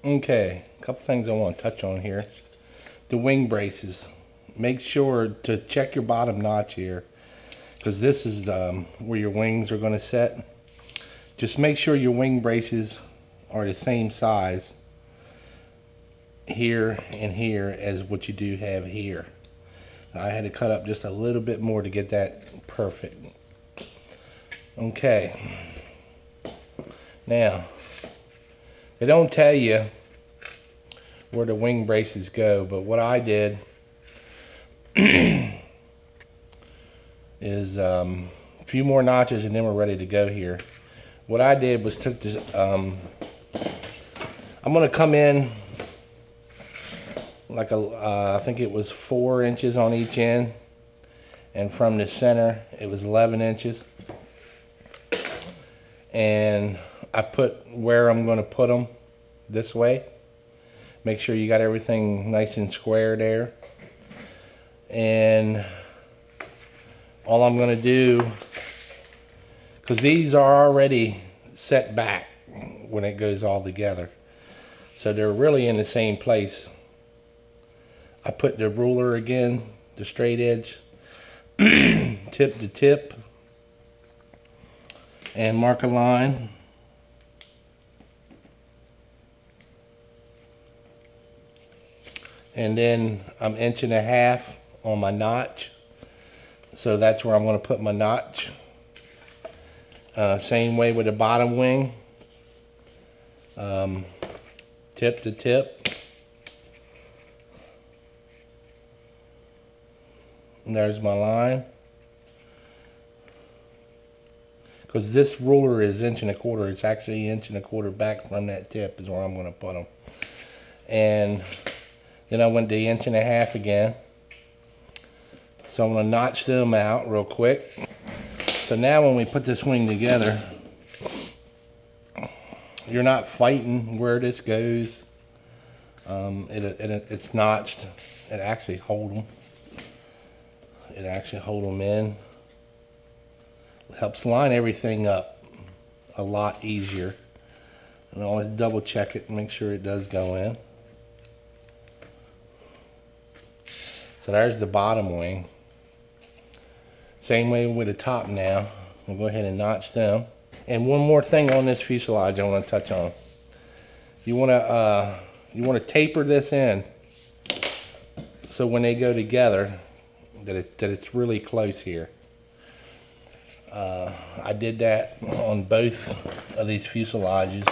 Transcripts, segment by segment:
Okay, a couple things I want to touch on here. The wing braces. Make sure to check your bottom notch here, because this is where your wings are going to set. Just make sure your wing braces are the same size here and here as what you do have here. I had to cut up just a little bit more to get that perfect. Okay. Now, they don't tell you where the wing braces go, but what I did is a few more notches and then we're ready to go here. What I did was took this, I'm going to come in like I think it was 4 inches on each end, and from the center it was 11 inches. And I put where I'm going to put them this way. Make sure you got everything nice and square there. And all I'm going to do, because these are already set back when it goes all together, so they're really in the same place. I put the ruler again, the straight edge, tip to tip, and mark a line. And then I'm 1.5 inches on my notch, so that's where I'm going to put my notch. Same way with the bottom wing, tip to tip. And there's my line. Because this ruler is 1.25 inches, it's actually 1.25 inches back from that tip is where I'm going to put them. And then I went to 1.5 inches again. So I'm going to notch them out real quick. So now when we put this wing together, you're not fighting where this goes. It's notched. It actually hold them. It actually hold them in. It helps line everything up a lot easier. And always double check it and make sure it does go in. So there's the bottom wing. Same way with the top now. We'll go ahead and notch them. And one more thing on this fuselage I want to touch on. You want to taper this in so when they go together that it's really close here. I did that on both of these fuselages.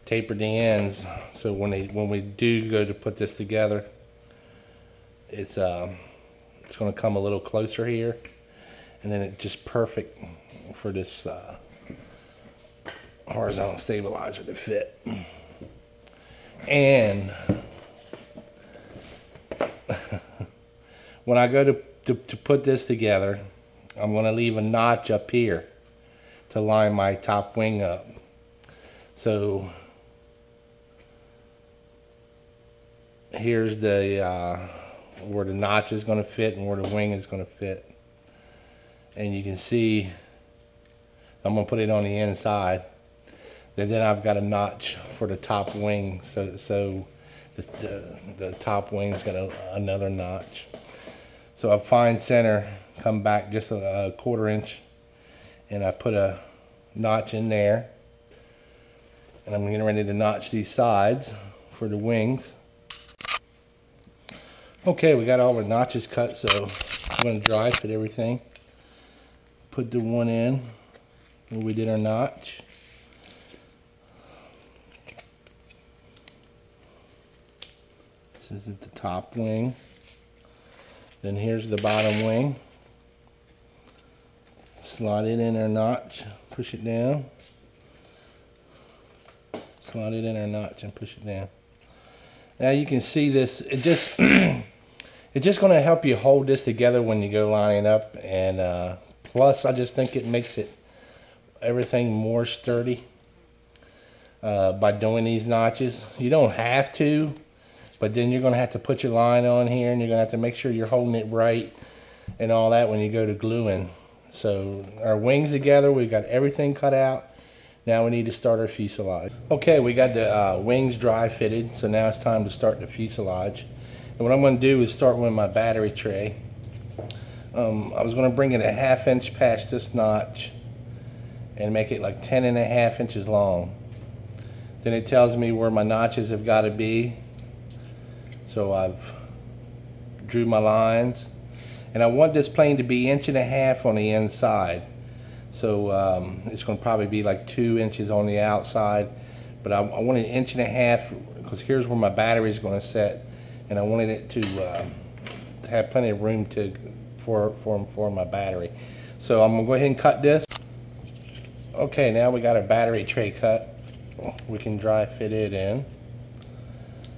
Tapered the ends so when we do go to put this together, it's going to come a little closer here, and then it's just perfect for this horizontal stabilizer to fit. And when I go to put this together, I'm going to leave a notch up here to line my top wing up. So here's the where the notch is going to fit and where the wing is going to fit. And you can see I'm going to put it on the inside. And then I've got a notch for the top wing, so the top wing's got another notch. So I find center, come back just a 1/4 inch, and I put a notch in there. And I'm getting ready to notch these sides for the wings. Okay, we got all the notches cut, so I'm going to dry fit everything. Put the one in where we did our notch. This is at the top wing. Then here's the bottom wing. Slide it in our notch, push it down. Slide it in our notch and push it down. Now you can see this, it's just going to help you hold this together when you go lining up, and plus I just think it makes everything more sturdy by doing these notches. You don't have to, but then you're going to have to put your line on here, and you're going to have to make sure you're holding it right and all that when you go to gluing. So our wings together, we've got everything cut out. Now we need to start our fuselage. Okay, we got the wings dry fitted, so now it's time to start the fuselage. And what I'm going to do is start with my battery tray. I was going to bring it a 1/2 inch past this notch and make it like 10.5 inches long. Then it tells me where my notches have got to be. So I've drew my lines. And I want this plane to be 1.5 inches on the inside. So it's going to probably be like 2 inches on the outside. But I want it 1.5 inches because here's where my battery is going to sit. And I wanted it to have plenty of room for my battery. So I'm going to go ahead and cut this. Okay, now we got our battery tray cut. We can dry fit it in.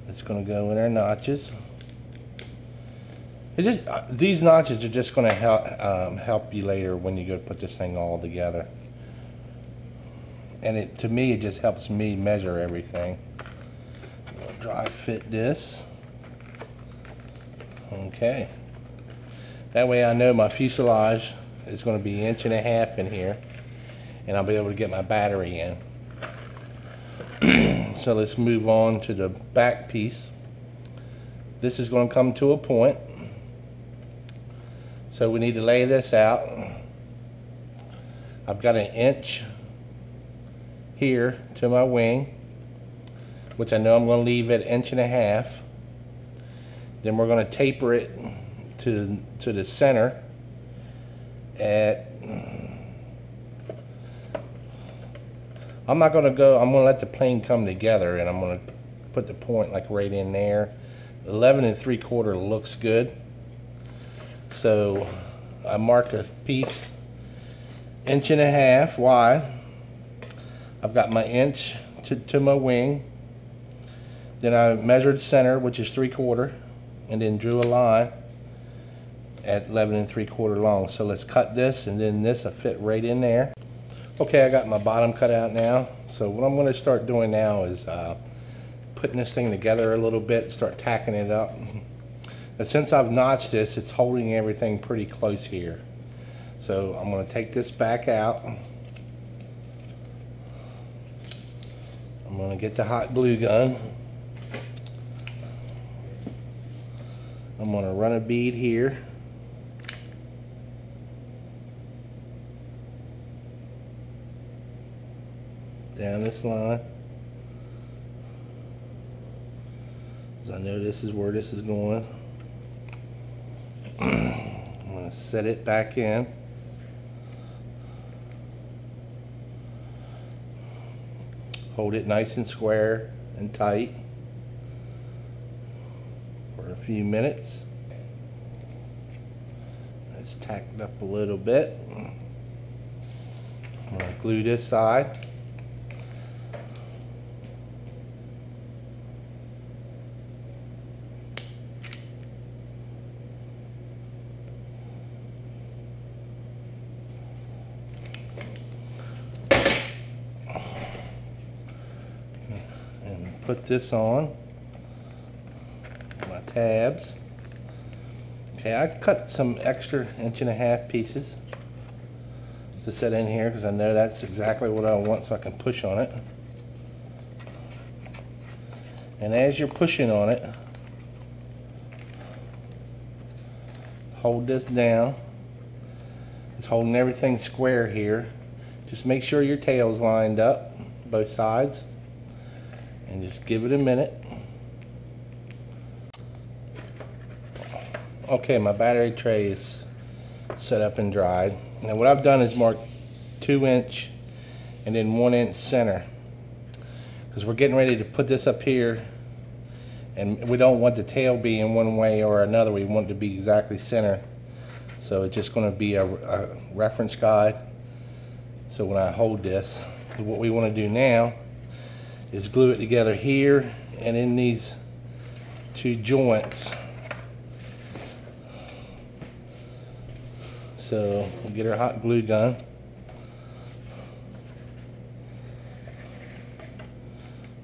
It's going to go in our notches. These notches are just going to help you later when you go to put this thing all together. And to me, it just helps me measure everything. I'm going to dry fit this. Okay. That way I know my fuselage is going to be 1.5 inches in here, and I'll be able to get my battery in. So let's move on to the back piece. This is going to come to a point. So we need to lay this out. I've got 1 inch here to my wing, which I know I'm going to leave at 1.5 inches. Then we're going to taper it to the center at, I'm going to let the plane come together, and I'm going to put the point like right in there. 11 3/4 looks good. So I mark a piece 1.5 inches wide. I've got my inch to my wing. Then I measured center, which is 3/4, and then drew a line at 11 3/4 long. So let's cut this, and then this will fit right in there. Okay, I got my bottom cut out now. So what I'm going to start doing now is putting this thing together a little bit, start tacking it up. But since I've notched this, it's holding everything pretty close here. So I'm going to take this back out. I'm going to get the hot glue gun. I'm going to run a bead here. Down this line. Because I know this is where this is going. I'm going to set it back in. Hold it nice and square and tight for a few minutes. It's tacked up a little bit. I'm going to glue this side. Put this on my tabs. Okay, I cut some extra 1.5 inch pieces to set in here because I know that's exactly what I want, so I can push on it. And as you're pushing on it, hold this down. It's holding everything square here. Just make sure your tail's lined up, both sides. And just give it a minute. Okay, my battery tray is set up and dried. Now what I've done is mark 2 inch and then 1 inch center, because we're getting ready to put this up here, and we don't want the tail being one way or another. We want it to be exactly center. So it's just going to be a reference guide. So when I hold this, what we want to do now is glue it together here and in these two joints. So we'll get our hot glue gun.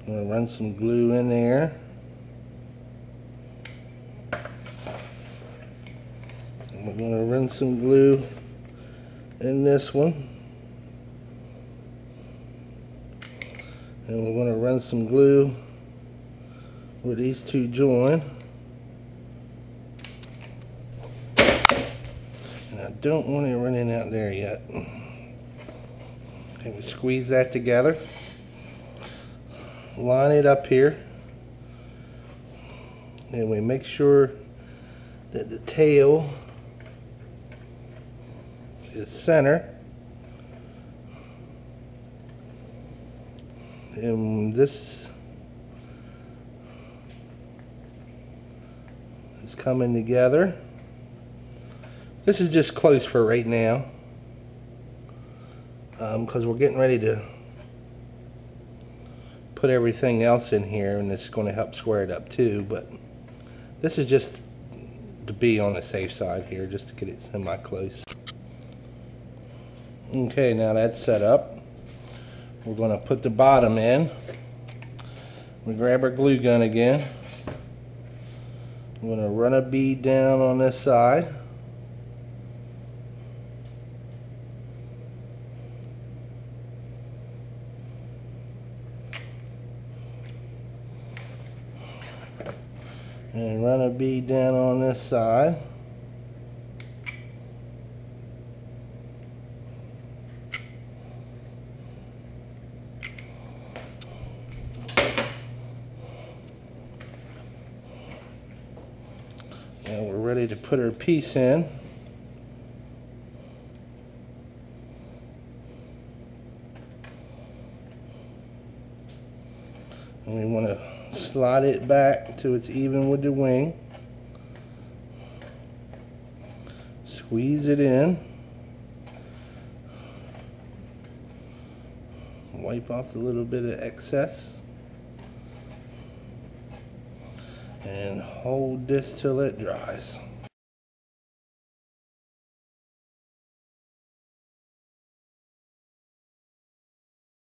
I'm going to run some glue in there. And we're going to run some glue in this one. And we're going to run some glue where these two join. And I don't want it running out there yet. Okay, we squeeze that together. Line it up here. And we make sure that the tail is center. And this is coming together. This is just close for right now, because we're getting ready to put everything else in here, and it's going to help square it up too. But this is just to be on the safe side here, just to get it semi-close. Okay, now that's set up. We're going to put the bottom in. We grab our glue gun again. I'm going to run a bead down on this side. And run a bead down on this side. Now we're ready to put our piece in. And we want to slide it back till it's even with the wing. Squeeze it in. Wipe off a little bit of excess. And hold this till it dries.